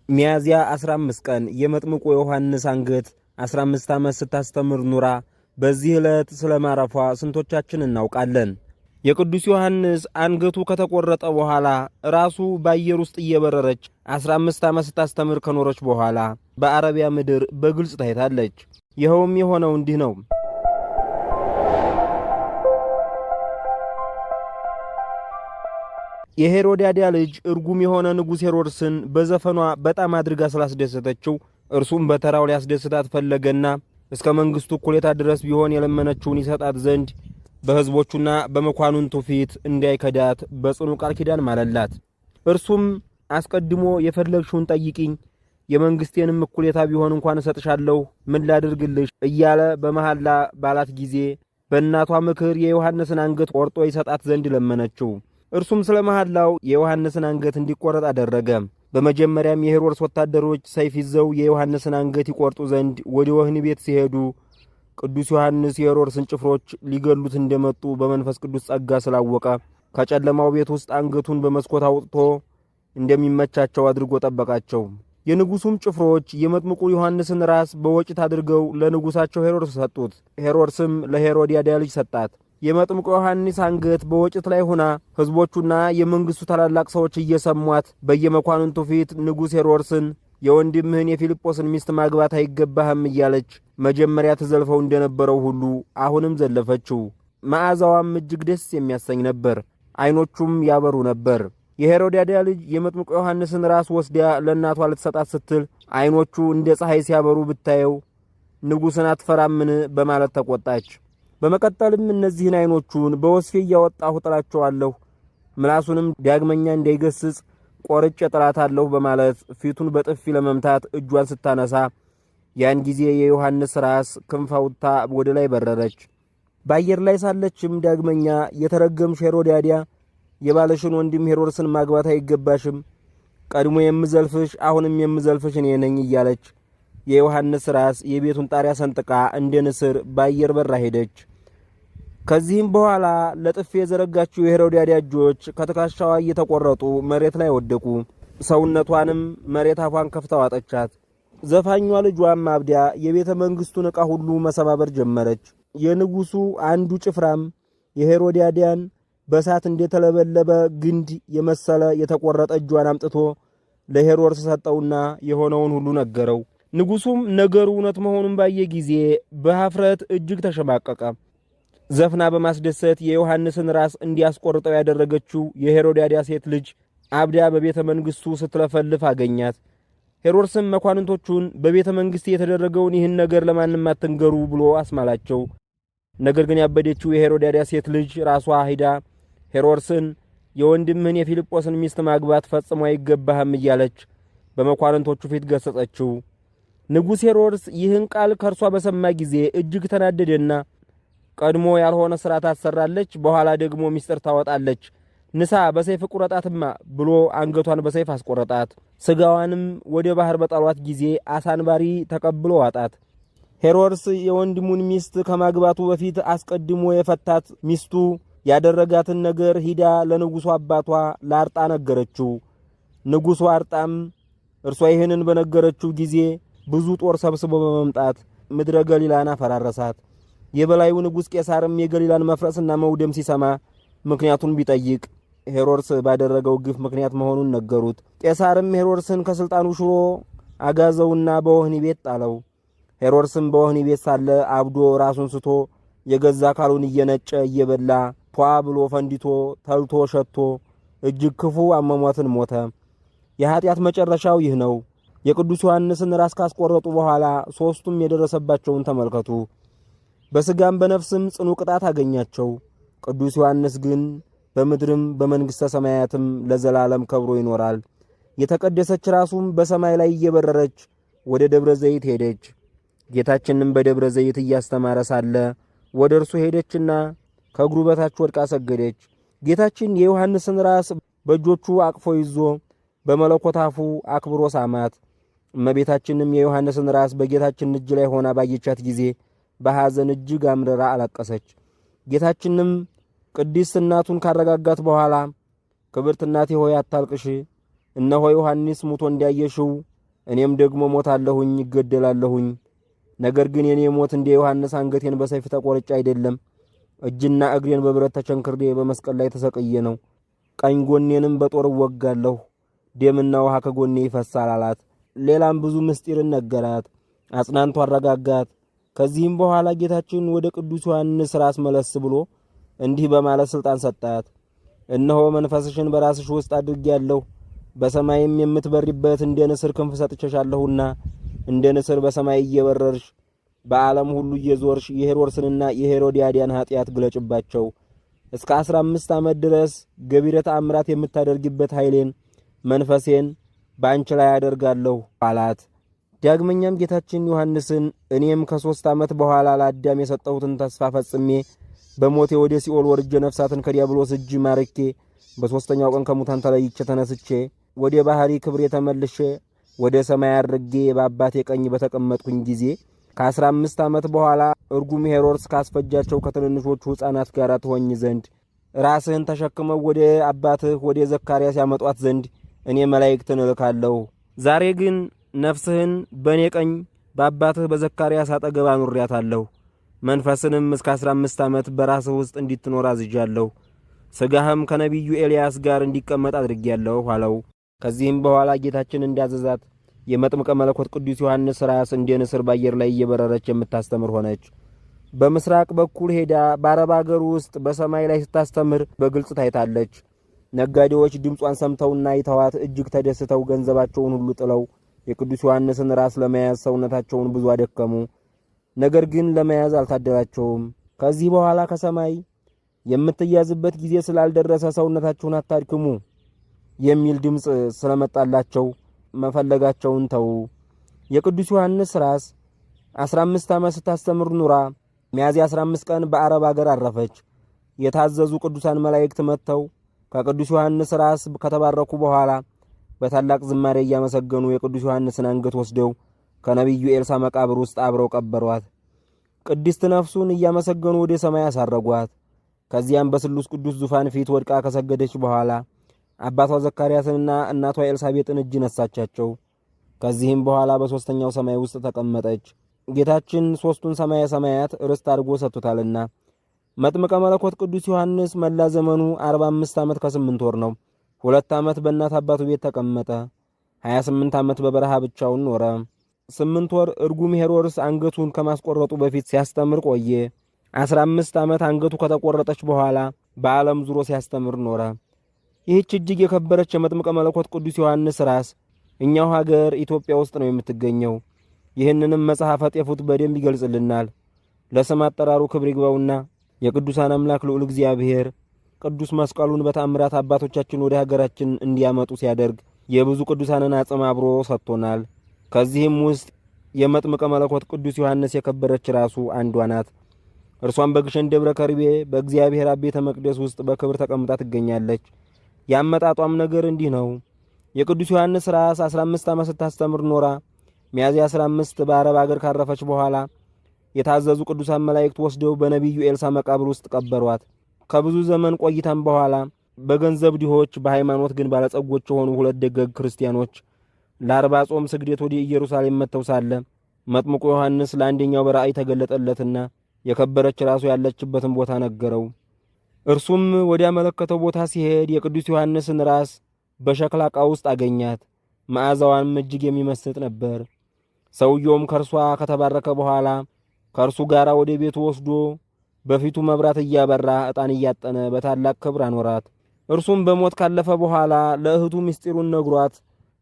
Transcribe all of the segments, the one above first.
ሚያዝያ 15 ቀን የመጥምቁ ዮሐንስ አንገት 15 ዓመት ስታስተምር ኑራ በዚህ ዕለት ስለማረፏ ስንቶቻችን እናውቃለን? የቅዱስ ዮሐንስ አንገቱ ከተቆረጠ በኋላ ራሱ በአየር ውስጥ እየበረረች 15 ዓመት ስታስተምር ከኖረች በኋላ በአረቢያ ምድር በግልጽ ታይታለች። ይኸውም የሆነው እንዲህ ነው። የሄሮድያዳ ልጅ እርጉም የሆነ ንጉሥ ሄሮድስን በዘፈኗ በጣም አድርጋ ስላስደሰተችው እርሱም በተራው ሊያስደስታት ፈለገና እስከ መንግስቱ እኩሌታ ድረስ ቢሆን የለመነችውን ይሰጣት ዘንድ በሕዝቦቹና በመኳንንቱ ፊት እንዳይከዳት በጽኑ ቃል ኪዳን ማለላት። እርሱም አስቀድሞ የፈለግሽውን ጠይቂኝ፣ የመንግስቴንም እኩሌታ ቢሆን እንኳን እሰጥሻለሁ፣ ምን ላድርግልሽ እያለ በመሐላ ባላት ጊዜ በእናቷ ምክር የዮሐንስን አንገት ቆርጦ ይሰጣት ዘንድ ለመነችው። እርሱም ስለ መሐላው የዮሐንስን አንገት እንዲቆረጥ አደረገ። በመጀመሪያም የሄሮድስ ወታደሮች ሰይፍ ይዘው የዮሐንስን አንገት ይቆርጡ ዘንድ ወደ ወህኒ ቤት ሲሄዱ ቅዱስ ዮሐንስ የሄሮድስን ጭፍሮች ሊገሉት እንደመጡ በመንፈስ ቅዱስ ጸጋ ስላወቀ ከጨለማው ቤት ውስጥ አንገቱን በመስኮት አውጥቶ እንደሚመቻቸው አድርጎ ጠበቃቸው። የንጉሱም ጭፍሮች የመጥምቁ ዮሐንስን ራስ በወጭት አድርገው ለንጉሳቸው ሄሮድስ ሰጡት። ሄሮድስም ለሄሮድያዳ ልጅ ሰጣት። የመጥምቁ ዮሐንስ አንገት በወጭት ላይ ሆና ሕዝቦቹና የመንግስቱ ታላላቅ ሰዎች እየሰሟት በየመኳንንቱ ፊት ንጉሥ ሄሮድስን የወንድምህን የፊልጶስን ሚስት ማግባት አይገባህም እያለች መጀመሪያ ትዘልፈው እንደነበረው ሁሉ አሁንም ዘለፈችው። መዓዛዋም እጅግ ደስ የሚያሰኝ ነበር፣ ዓይኖቹም ያበሩ ነበር። የሄሮድያዳ ልጅ የመጥምቁ ዮሐንስን ራስ ወስዳ ለእናቷ ልትሰጣት ስትል ዓይኖቹ እንደ ፀሐይ ሲያበሩ ብታየው ንጉሥን አትፈራምን በማለት ተቆጣች። በመቀጠልም እነዚህን ዓይኖቹን በወስፌ እያወጣሁ ጥላቸዋለሁ፣ ምላሱንም ዳግመኛ እንዳይገስጽ ቆርጬ ጥላታለሁ በማለት ፊቱን በጥፊ ለመምታት እጇን ስታነሳ ያን ጊዜ የዮሐንስ ራስ ክንፍ አውጥታ ወደ ላይ በረረች። በአየር ላይ ሳለችም ዳግመኛ የተረገምሽ ሄሮድያዳ የባለሽን ወንድም ሄሮድስን ማግባት አይገባሽም፣ ቀድሞ የምዘልፍሽ አሁንም የምዘልፍሽ እኔ ነኝ እያለች የዮሐንስ ራስ የቤቱን ጣሪያ ሰንጥቃ እንደ ንስር በአየር በራ ሄደች። ከዚህም በኋላ ለጥፊ የዘረጋችው የሄሮድያዳ እጆች ከትከሻዋ እየተቆረጡ መሬት ላይ ወደቁ። ሰውነቷንም መሬት አፏን ከፍታ ዋጠቻት። ዘፋኟ ልጇም አብዳ የቤተ መንግስቱን ዕቃ ሁሉ መሰባበር ጀመረች። የንጉሱ አንዱ ጭፍራም የሄሮድያዳን በሳት እንደተለበለበ ግንድ የመሰለ የተቆረጠ እጇን አምጥቶ ለሄሮድስ ሰጠውና የሆነውን ሁሉ ነገረው። ንጉሱም ነገሩ እውነት መሆኑን ባየ ጊዜ በኀፍረት እጅግ ተሸማቀቀ። ዘፍና በማስደሰት የዮሐንስን ራስ እንዲያስቆርጠው ያደረገችው የሄሮድያዳ ሴት ልጅ አብዳ በቤተ መንግስቱ ስትለፈልፍ አገኛት። ሄሮድስም መኳንንቶቹን በቤተ መንግስት የተደረገውን ይህን ነገር ለማንም አትንገሩ ብሎ አስማላቸው። ነገር ግን ያበደችው የሄሮድያዳ ሴት ልጅ ራሷ ሄዳ ሄሮድስን የወንድምህን የፊልጶስን ሚስት ማግባት ፈጽሞ አይገባህም እያለች በመኳንንቶቹ ፊት ገሰጸችው። ንጉሥ ሄሮድስ ይህን ቃል ከእርሷ በሰማ ጊዜ እጅግ ተናደደና ቀድሞ ያልሆነ ሥራ ታሰራለች፣ በኋላ ደግሞ ሚስጥር ታወጣለች፣ ንሳ በሰይፍ ቁረጣትማ ብሎ አንገቷን በሰይፍ አስቆረጣት። ሥጋዋንም ወደ ባህር በጣሏት ጊዜ አሳንባሪ ተቀብሎ ዋጣት። ሄሮድስ የወንድሙን ሚስት ከማግባቱ በፊት አስቀድሞ የፈታት ሚስቱ ያደረጋትን ነገር ሂዳ ለንጉሡ አባቷ ለአርጣ ነገረችው። ንጉሡ አርጣም እርሷ ይህንን በነገረችው ጊዜ ብዙ ጦር ሰብስቦ በመምጣት ምድረ ገሊላን አፈራረሳት። የበላዩ ንጉሥ ቄሳርም የገሊላን መፍረስና መውደም ሲሰማ ምክንያቱን ቢጠይቅ ሄሮድስ ባደረገው ግፍ ምክንያት መሆኑን ነገሩት። ቄሳርም ሄሮድስን ከስልጣኑ ሽሮ አጋዘውና በወህኒ ቤት ጣለው። ሄሮድስም በወህኒ ቤት ሳለ አብዶ ራሱን ስቶ የገዛ አካሉን እየነጨ እየበላ ቷ ብሎ ፈንዲቶ ተልቶ ሸቶ እጅግ ክፉ አሟሟትን ሞተ። የኃጢአት መጨረሻው ይህ ነው። የቅዱስ ዮሐንስን ራስ ካስቆረጡ በኋላ ሦስቱም የደረሰባቸውን ተመልከቱ። በሥጋም በነፍስም ጽኑ ቅጣት አገኛቸው። ቅዱስ ዮሐንስ ግን በምድርም በመንግሥተ ሰማያትም ለዘላለም ከብሮ ይኖራል። የተቀደሰች ራሱም በሰማይ ላይ እየበረረች ወደ ደብረ ዘይት ሄደች። ጌታችንም በደብረ ዘይት እያስተማረ ሳለ ወደ እርሱ ሄደችና ከእግሩ በታች ወድቃ ሰገደች። ጌታችን የዮሐንስን ራስ በእጆቹ አቅፎ ይዞ በመለኮት አፉ አክብሮ ሳማት። እመቤታችንም የዮሐንስን ራስ በጌታችን እጅ ላይ ሆና ባየቻት ጊዜ በሐዘን እጅግ አምርራ አለቀሰች። ጌታችንም ቅድስት እናቱን ካረጋጋት በኋላ ክብርት እናቴ ሆይ አታልቅሽ፣ እነሆ ዮሐንስ ሙቶ እንዳየሽው እኔም ደግሞ ሞታለሁኝ፣ እገደላለሁኝ። ነገር ግን የኔ ሞት እንደ ዮሐንስ አንገቴን በሰይፍ ተቆርጬ አይደለም፣ እጅና እግሬን በብረት ተቸንክሬ በመስቀል ላይ ተሰቅዬ ነው። ቀኝ ጎኔንም በጦር እወጋለሁ፣ ደምና ውሃ ከጎኔ ይፈሳል አላት። ሌላም ብዙ ምስጢርን ነገራት፣ አጽናንቶ አረጋጋት። ከዚህም በኋላ ጌታችን ወደ ቅዱስ ዮሐንስ ራስ መለስ ብሎ እንዲህ በማለት ሥልጣን ሰጣት። እነሆ መንፈስሽን በራስሽ ውስጥ አድርጌያለሁ፣ በሰማይም የምትበሪበት እንደ ንስር ክንፍ ሰጥቼሻለሁና እንደ ንስር በሰማይ እየበረርሽ በዓለም ሁሉ እየዞርሽ የሄሮድስንና የሄሮድያዳን ኃጢአት ግለጭባቸው። እስከ 15 ዓመት ድረስ ገቢረ ተአምራት የምታደርጊበት ኃይሌን መንፈሴን በአንቺ ላይ አደርጋለሁ አላት። ዳግመኛም ጌታችን ዮሐንስን እኔም ከ3 ዓመት በኋላ ለአዳም የሰጠሁትን ተስፋ ፈጽሜ በሞቴ ወደ ሲኦል ወርጄ ነፍሳትን ከዲያብሎስ እጅ ማርኬ በሦስተኛው ቀን ከሙታን ተለይቼ ተነስቼ ወደ ባህሪ ክብሬ ተመልሼ ወደ ሰማይ አድርጌ በአባቴ ቀኝ በተቀመጥኩኝ ጊዜ ከ15 ዓመት በኋላ እርጉም ሄሮድስ ካስፈጃቸው ከትንንሾቹ ሕፃናት ጋር ትሆኝ ዘንድ ራስህን ተሸክመው ወደ አባትህ ወደ ዘካርያስ ያመጧት ዘንድ እኔ መላእክትን እልካለሁ። ዛሬ ግን ነፍስህን በእኔ ቀኝ በአባትህ በዘካርያስ አጠገብ አኑሬያታለሁ። መንፈስንም እስከ 15 ዓመት በራስህ ውስጥ እንዲትኖር አዝዣለሁ። ሥጋህም ከነቢዩ ኤልያስ ጋር እንዲቀመጥ አድርጌያለሁ አለው። ከዚህም በኋላ ጌታችን እንዳዘዛት የመጥምቀ መለኮት ቅዱስ ዮሐንስ ራስ እንደ ንስር በአየር ላይ እየበረረች የምታስተምር ሆነች። በምስራቅ በኩል ሄዳ በአረብ አገር ውስጥ በሰማይ ላይ ስታስተምር በግልጽ ታይታለች። ነጋዴዎች ድምጿን ሰምተውና አይተዋት እጅግ ተደስተው ገንዘባቸውን ሁሉ ጥለው የቅዱስ ዮሐንስን ራስ ለመያዝ ሰውነታቸውን ብዙ አደከሙ። ነገር ግን ለመያዝ አልታደላቸውም። ከዚህ በኋላ ከሰማይ የምትያዝበት ጊዜ ስላልደረሰ ሰውነታችሁን አታድክሙ የሚል ድምፅ ስለመጣላቸው መፈለጋቸውን ተው። የቅዱስ ዮሐንስ ራስ 15 ዓመት ስታስተምር ኑራ ሚያዝያ 15 ቀን በአረብ አገር አረፈች። የታዘዙ ቅዱሳን መላእክት መጥተው ከቅዱስ ዮሐንስ ራስ ከተባረኩ በኋላ በታላቅ ዝማሬ እያመሰገኑ የቅዱስ ዮሐንስን አንገት ወስደው ከነቢዩ ኤልሳ መቃብር ውስጥ አብረው ቀበሯት። ቅድስት ነፍሱን እያመሰገኑ ወደ ሰማይ አሳረጓት። ከዚያም በስሉስ ቅዱስ ዙፋን ፊት ወድቃ ከሰገደች በኋላ አባቷ ዘካርያስንና እናቷ ኤልሳቤጥን እጅ ነሳቻቸው። ከዚህም በኋላ በሦስተኛው ሰማይ ውስጥ ተቀመጠች። ጌታችን ሦስቱን ሰማየ ሰማያት ርስት አድርጎ ሰጥቶታልና። መጥምቀ መለኮት ቅዱስ ዮሐንስ መላ ዘመኑ 45 ዓመት ከ8 ወር ነው። 2 ዓመት በእናት አባቱ ቤት ተቀመጠ። 28 ዓመት በበረሃ ብቻውን ኖረ። 8 ወር እርጉም ሄሮድስ አንገቱን ከማስቆረጡ በፊት ሲያስተምር ቆየ። 15 ዓመት አንገቱ ከተቆረጠች በኋላ በዓለም ዙሮ ሲያስተምር ኖረ። ይህች እጅግ የከበረች የመጥምቀ መለኮት ቅዱስ ዮሐንስ ራስ እኛው ሀገር ኢትዮጵያ ውስጥ ነው የምትገኘው። ይህንንም መጽሐፈ ጤፉት በደንብ ይገልጽልናል። ለስም አጠራሩ ክብር ይግባውና የቅዱሳን አምላክ ልዑል እግዚአብሔር ቅዱስ መስቀሉን በታምራት አባቶቻችን ወደ ሀገራችን እንዲያመጡ ሲያደርግ የብዙ ቅዱሳንን አጽም አብሮ ሰጥቶናል። ከዚህም ውስጥ የመጥምቀ መለኮት ቅዱስ ዮሐንስ የከበረች ራሱ አንዷ ናት። እርሷም በግሸን ደብረ ከርቤ በእግዚአብሔር አብ ቤተ መቅደስ ውስጥ በክብር ተቀምጣ ትገኛለች። ያመጣጧም ነገር እንዲህ ነው። የቅዱስ ዮሐንስ ራስ 15 ዓመት ስታስተምር ኖራ ሚያዝያ 15 በአረብ አገር ካረፈች በኋላ የታዘዙ ቅዱሳን መላእክት ወስደው በነቢዩ ኤልሳ መቃብር ውስጥ ቀበሯት። ከብዙ ዘመን ቆይታም በኋላ በገንዘብ ድሆች በሃይማኖት ግን ባለጸጎች የሆኑ 2 ደጋግ ክርስቲያኖች ለአርባ ጾም ስግደት ወደ ኢየሩሳሌም መጥተው ሳለ መጥምቁ ዮሐንስ ለአንደኛው በራእይ ተገለጠለትና የከበረች ራሱ ያለችበትን ቦታ ነገረው። እርሱም ወዲያመለከተው ቦታ ሲሄድ የቅዱስ ዮሐንስን ራስ በሸክላ ዕቃ ውስጥ አገኛት። መዓዛዋንም እጅግ የሚመስጥ ነበር። ሰውየውም ከእርሷ ከተባረከ በኋላ ከእርሱ ጋር ወደ ቤቱ ወስዶ በፊቱ መብራት እያበራ ዕጣን እያጠነ በታላቅ ክብር አኖራት። እርሱም በሞት ካለፈ በኋላ ለእህቱ ምስጢሩን ነግሯት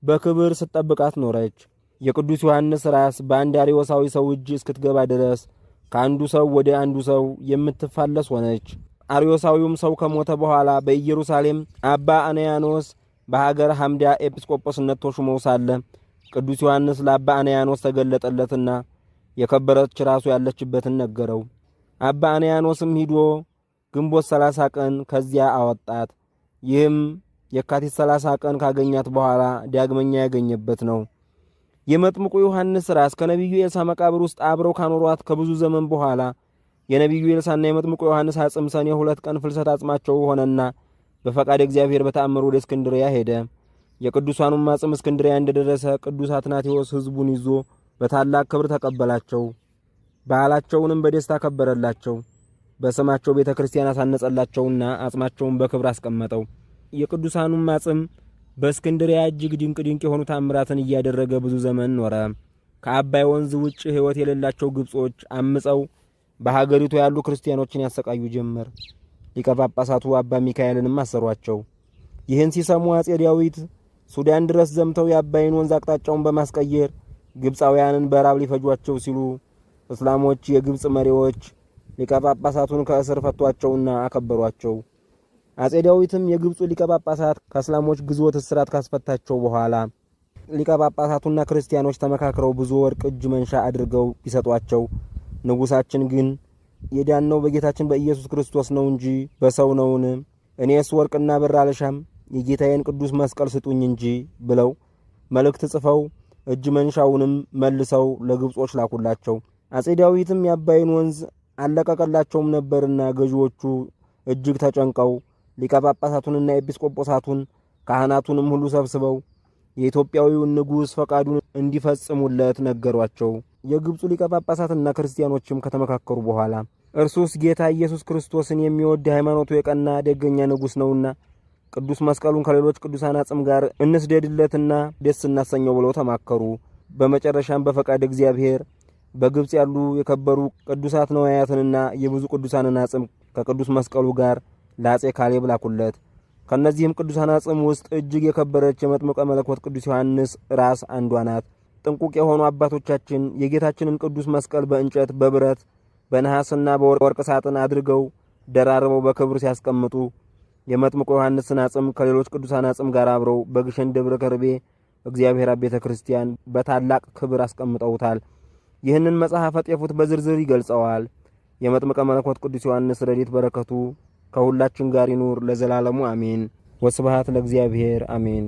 በክብር ስትጠብቃት ኖረች። የቅዱስ ዮሐንስ ራስ በአንድ አርዮሳዊ ሰው እጅ እስክትገባ ድረስ ከአንዱ ሰው ወደ አንዱ ሰው የምትፋለስ ሆነች። አርዮሳዊውም ሰው ከሞተ በኋላ በኢየሩሳሌም አባ አንያኖስ በሀገር ሐምዳ ኤጲስቆጶስነት ተሾመው ሳለ ቅዱስ ዮሐንስ ለአባ አንያኖስ ተገለጠለትና የከበረች ራሱ ያለችበትን ነገረው። አባ አንያኖስም ሂዶ ግንቦት 30 ቀን ከዚያ አወጣት። ይህም የካቲት 30 ቀን ካገኛት በኋላ ዳግመኛ ያገኘበት ነው። የመጥምቁ ዮሐንስ ራስ ከነቢዩ ኤልሳ መቃብር ውስጥ አብረው ካኖሯት ከብዙ ዘመን በኋላ የነቢዩ ኤልሳና የመጥምቁ ዮሐንስ አጽም ሰኔ 2 ቀን ፍልሰት አጽማቸው ሆነና በፈቃድ እግዚአብሔር በተአምር ወደ እስክንድርያ ሄደ። የቅዱሳኑም አጽም እስክንድርያ እንደደረሰ ቅዱስ አትናቴዎስ ሕዝቡን ይዞ በታላቅ ክብር ተቀበላቸው። በዓላቸውንም በደስታ ከበረላቸው። በስማቸው ቤተ ክርስቲያን አሳነጸላቸውና አጽማቸውን በክብር አስቀመጠው። የቅዱሳኑም አጽም በእስክንድርያ እጅግ ድንቅ ድንቅ የሆኑ ታምራትን እያደረገ ብዙ ዘመን ኖረ። ከአባይ ወንዝ ውጭ ሕይወት የሌላቸው ግብጾች አምፀው በሀገሪቱ ያሉ ክርስቲያኖችን ያሰቃዩ ጀመር። ሊቀ ጳጳሳቱ አባ ሚካኤልንም አሰሯቸው። ይህን ሲሰሙ አጼ ዳዊት ሱዳን ድረስ ዘምተው የአባይን ወንዝ አቅጣጫውን በማስቀየር ግብፃውያንን በራብ ሊፈጇቸው ሲሉ እስላሞች የግብፅ መሪዎች ሊቀ ጳጳሳቱን ከእስር ፈቷቸውና አከበሯቸው። አጼ ዳዊትም የግብፁ ሊቀ ጳጳሳት ከእስላሞች ግዞት እስራት ካስፈታቸው በኋላ ሊቀ ጳጳሳቱና ክርስቲያኖች ተመካክረው ብዙ ወርቅ እጅ መንሻ አድርገው ቢሰጧቸው ንጉሳችን ግን የዳነው በጌታችን በኢየሱስ ክርስቶስ ነው እንጂ በሰው ነውን? እኔስ ወርቅና ብር አልሻም፣ የጌታዬን ቅዱስ መስቀል ስጡኝ እንጂ ብለው መልእክት ጽፈው እጅ መንሻውንም መልሰው ለግብጾች ላኩላቸው። አጼ ዳዊትም የአባይን ወንዝ አለቀቀላቸውም ነበርና ገዢዎቹ እጅግ ተጨንቀው ሊቀ ጳጳሳቱንና ኤጲስቆጶሳቱን ካህናቱንም ሁሉ ሰብስበው የኢትዮጵያዊውን ንጉሥ ፈቃዱን እንዲፈጽሙለት ነገሯቸው። የግብፁ ሊቀ ጳጳሳትና ክርስቲያኖችም ከተመካከሩ በኋላ እርሱስ ጌታ ኢየሱስ ክርስቶስን የሚወድ ሃይማኖቱ የቀና ደገኛ ንጉሥ ነውና ቅዱስ መስቀሉን ከሌሎች ቅዱሳን አጽም ጋር እንስደድለትና ደስ እናሰኘው ብለው ተማከሩ። በመጨረሻም በፈቃድ እግዚአብሔር በግብፅ ያሉ የከበሩ ቅዱሳት ነዋያትንና የብዙ ቅዱሳንን አጽም ከቅዱስ መስቀሉ ጋር ለአጼ ካሌብ ላኩለት። ከነዚህም ቅዱሳን አጽም ውስጥ እጅግ የከበረች የመጥምቀ መለኮት ቅዱስ ዮሐንስ ራስ አንዷ ናት። ጥንቁቅ የሆኑ አባቶቻችን የጌታችንን ቅዱስ መስቀል በእንጨት፣ በብረት፣ በነሐስና በወርቅ ሳጥን አድርገው ደራርበው በክብር ሲያስቀምጡ የመጥምቁ ዮሐንስን አጽም ከሌሎች ቅዱሳን አጽም ጋር አብረው በግሸን ደብረ ከርቤ እግዚአብሔር ቤተ ክርስቲያን በታላቅ ክብር አስቀምጠውታል። ይህንን መጽሐፈ ጤፉት በዝርዝር ይገልጸዋል። የመጥምቀ መለኮት ቅዱስ ዮሐንስ ረድኤት በረከቱ ከሁላችን ጋር ይኑር ለዘላለሙ አሜን። ወስብሐት ለእግዚአብሔር አሜን።